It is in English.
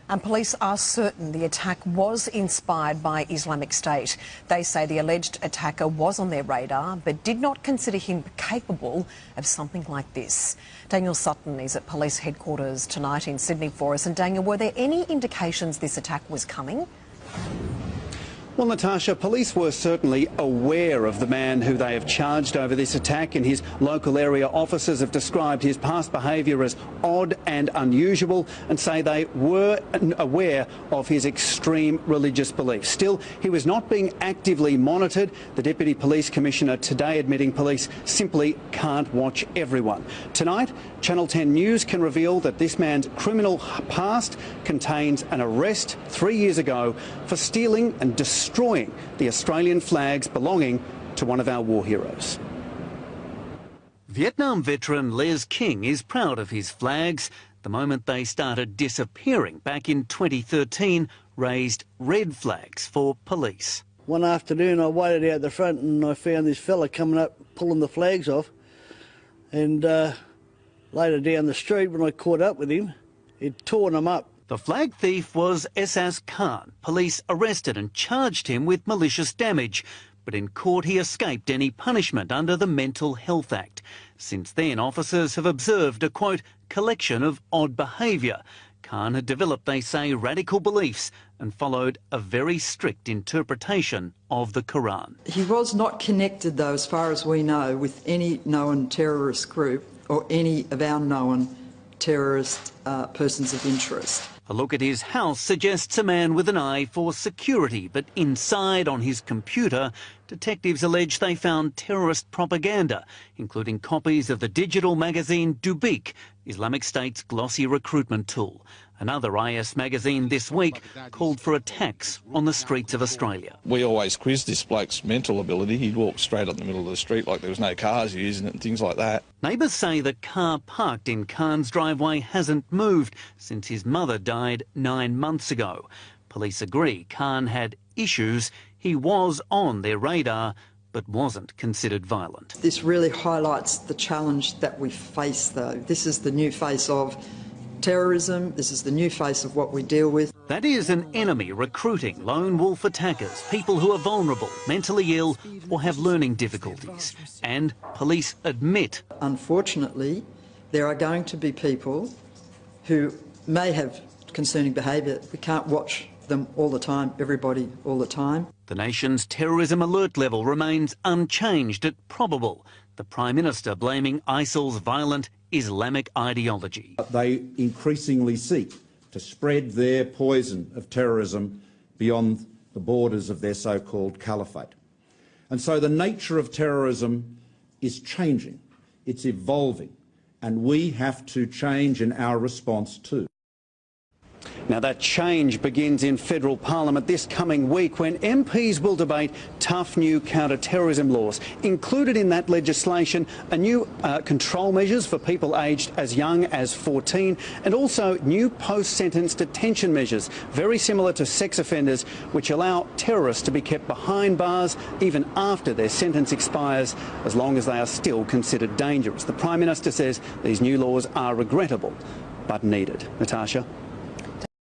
And police are certain the attack was inspired by Islamic State. They say the alleged attacker was on their radar but did not consider him capable of something like this. Daniel Sutton is at police headquarters tonight in Sydney for us. And Daniel, were there any indications this attack was coming? Well, Natasha, police were certainly aware of the man who they have charged over this attack, and his local area officers have described his past behaviour as odd and unusual and say they were aware of his extreme religious beliefs. Still, he was not being actively monitored. The Deputy Police Commissioner today admitting police simply can't watch everyone. Tonight, Channel 10 News can reveal that this man's criminal past contains an arrest 3 years ago for stealing and destroying the Australian flags belonging to one of our war heroes. Vietnam veteran Les King is proud of his flags. The moment they started disappearing back in 2013 raised red flags for police. One afternoon I waited out the front and I found this fella coming up pulling the flags off, and later down the street when I caught up with him, he'd torn them up. The flag thief was Essas Khan. Police arrested and charged him with malicious damage, but in court he escaped any punishment under the Mental Health Act. Since then, officers have observed a, quote, collection of odd behaviour. Khan had developed, they say, radical beliefs and followed a very strict interpretation of the Quran. He was not connected, though, as far as we know, with any known terrorist group or any of our known terrorist persons of interest. A look at his house suggests a man with an eye for security, but inside on his computer, detectives allege they found terrorist propaganda, including copies of the digital magazine Dubiq, Islamic State's glossy recruitment tool. Another IS magazine this week called for attacks on the streets of Australia. We always quizzed this bloke's mental ability. He'd walk straight up the middle of the street like there was no cars using it and things like that. Neighbours say the car parked in Khan's driveway hasn't moved since his mother died 9 months ago. Police agree Khan had issues. He was on their radar but wasn't considered violent. This really highlights the challenge that we face, though. This is the new face of terrorism. This is the new face of what we deal with. That is an enemy recruiting lone wolf attackers, people who are vulnerable, mentally ill or have learning difficulties. And police admit, unfortunately, there are going to be people who may have concerning behaviour. We can't watch them all the time, everybody all the time. The nation's terrorism alert level remains unchanged at probable. The Prime Minister blaming ISIL's violent Islamic ideology. They increasingly seek to spread their poison of terrorism beyond the borders of their so-called caliphate. And so the nature of terrorism is changing, it's evolving, and we have to change in our response too. Now, that change begins in federal parliament this coming week when MPs will debate tough new counter-terrorism laws. Included in that legislation are new control measures for people aged as young as 14 and also new post-sentence detention measures, very similar to sex offenders, which allow terrorists to be kept behind bars even after their sentence expires, as long as they are still considered dangerous. The Prime Minister says these new laws are regrettable but needed. Natasha.